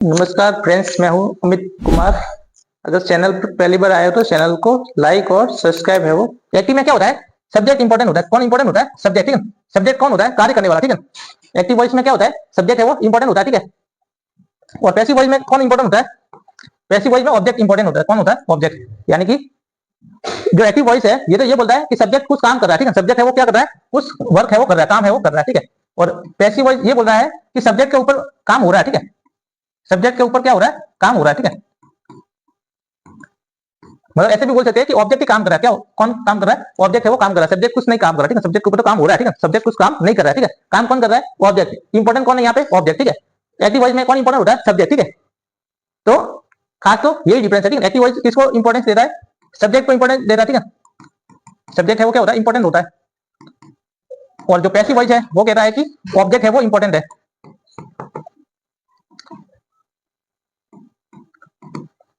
नमस्कार फ्रेंड्स, मैं हूं अमित कुमार। अगर चैनल पर पहली बार आए हो तो चैनल को लाइक और सब्सक्राइब है। वो एक्टिव में क्या होता है? सब्जेक्ट इंपॉर्टेंट होता है। कौन इंपॉर्टेंट होता है? सब्जेक्ट। ठीक है, सब्जेक्ट कौन होता है? कार्य करने वाला। ठीक है, एक्टिव वॉइस में क्या होता है? सब्जेक्ट है वो इंपॉर्टेंट होता है। ठीक है, और पैसिव वॉइस में कौन इंपॉर्टेंट होता है? पैसिव वॉइस में ऑब्जेक्ट इंपॉर्टेंट होता है। कौन होता है? ऑब्जेक्ट। यानी कि जो एक्टिव वॉइस है ये तो ये बोलता है कि सब्जेक्ट कुछ काम कर रहा है। ठीक है, सब्जेक्ट है वो क्या कर रहा है? कुछ वर्क है वो कर रहा है, काम है वो कर रहा है। ठीक है, और पैसिव वॉइस ये बोल रहा है कि सब्जेक्ट के ऊपर काम हो रहा है। ठीक है, सब्जेक्ट के ऊपर क्या हो रहा है? काम हो रहा है। ठीक है, मतलब ऐसे भी बोल सकते हैं कि ऑब्जेक्ट ही काम कर रहा है। क्या कौन काम कर रहा है? ऑब्जेक्ट है वो काम कर रहा है, सब्जेक्ट कुछ नहीं काम कर रहा है। ठीक है, सब्जेक्ट के ऊपर तो काम हो रहा है। ठीक है, सब्जेक्ट कुछ काम नहीं कर रहा है। ठीक है, काम कौन कर रहा है? ऑब्जेक्ट। इंपॉर्टेंट कौन है यहाँ पे? ऑब्जेक्ट। ठीक है, एक्टिव वॉइस में कौन इंपॉर्टेंट होता है? सब्जेक्ट। ठीक है, तो खास तो यही डिफरेंस है। ठीक है, एक्टिव वॉइस किसको इंपॉर्टेंस देता है? सब्जेक्ट को इंपॉर्टेंस देता है। ठीक है, सब्जेक्ट है वो क्या होता है? इंपॉर्टेंट होता है। और जो पैसिव वॉइस है वो कहता है कि ऑब्जेक्ट है वो इंपॉर्टेंट है।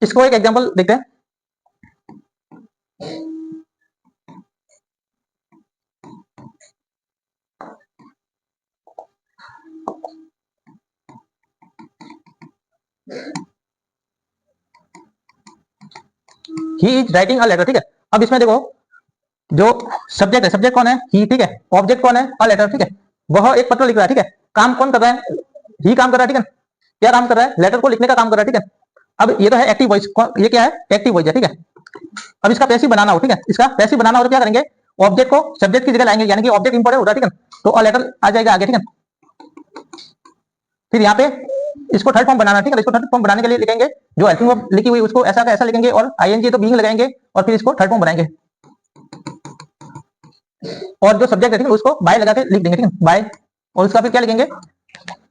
इसको एक एग्जाम्पल देखते हैं। He is writing a letter. ठीक है, अब इसमें देखो, जो सब्जेक्ट है, सब्जेक्ट कौन है? ही। ठीक है, ऑब्जेक्ट कौन है? A letter. ठीक है, वह एक पत्र लिख रहा है। ठीक है, काम कौन कर रहा है? ही काम कर रहा है। ठीक है, क्या काम कर रहा है? लेटर को लिखने का काम कर रहा है। ठीक है, अब ये तो है एक्टिव वॉइस। ये क्या है? एक्टिव वॉइस है। ठीक है, अब इसका पैसिव बनाना हो। ठीक है, इसका पैसिव बनाना हो तो क्या करेंगे? ऑब्जेक्ट को सब्जेक्ट की जगह लाएंगे, यानी कि ऑब्जेक्ट इंपॉर्टेंट होता है। ठीक है, तो अ लेटर आ जाएगा आगे। ठीक है, फिर यहाँ पे इसको थर्ड फॉर्म बनाना। ठीक है, इसको थर्ड फॉर्म बनाने के लिए लिखेंगे जो हेल्पिंग वर्ब लिखी हुई उसको ऐसा का ऐसा लिखेंगे, और आईएनजी तो बीइंग लगाएंगे, और फिर इसको थर्ड फॉर्म बनाएंगे। और जो सब्जेक्ट है ठीक है उसको बाय लगा के लिख देंगे। ठीक है, बाय। और उसका फिर क्या लिखेंगे?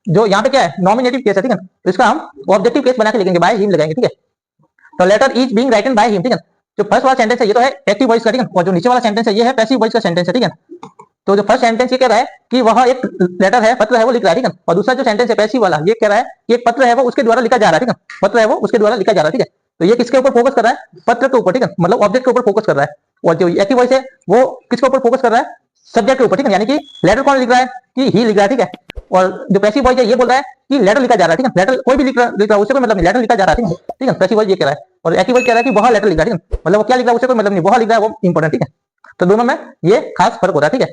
जो यहाँ पे क्या है? नॉमिनेटिव केस है। ठीक है, तो इसका हम ऑब्जेक्टिव केस बना के लिखेंगे, बाय हिम लगाएंगे। ठीक है, तो letter is being written by him. ठीक है, जो फर्स्ट वाला सेंटेंस है ये तो है एक्टिव वॉइस का। ठीक है, और जो नीचे वाला सेंटेंस है ये है पैसिव वॉइस का सेंटेंस है। ठीक है, तो जो फर्स्ट सेंटेंस ये कह रहा है कि वह एक लेटर है, पत्र है वो लिख रहा है। ठीक है, और दूसरा जो सेंटेंस है पैसिव वाला ये कह रहा है कि एक पत्र है वो उसके द्वारा लिखा जा रहा है। ठीक है, पत्र है वो उसके द्वारा लिखा जा रहा है। ठीक है, तो ये किसके ऊपर फोकस कर रहा है? पत्र के ऊपर। ठीक है, मतलब ऑब्जेक्ट के ऊपर फोकस कर रहा है। और जो एक्टिव वॉइस है वो किसके ऊपर फोकस कर रहा है? सब्जेक्ट के ऊपर। ठीक है, यानी कि लेटर कौन लिख रहा है? कि ही लिख रहा है। ठीक है, और जो पैसिव वॉइस है ये बोल रहा है कि लेटर लिखा जा रहा है। ठीक है, लेटर कोई भी लिख रहा है उससे कोई मतलब नहीं, लेटर लिखा जा रहा है। ठीक है, पैसिव वॉइस ये कह रहा है, और एक्टिव वॉइस कह रहा है कि वह लेटर लिख रहा है। ठीक है, मतलब वो क्या लिख रहा है उससे कोई मतलब नहीं, वह लिख रहा है वो इंपॉर्टेंट। ठीक है, तो दोनों में ये खास फर्क होता है। ठीक है।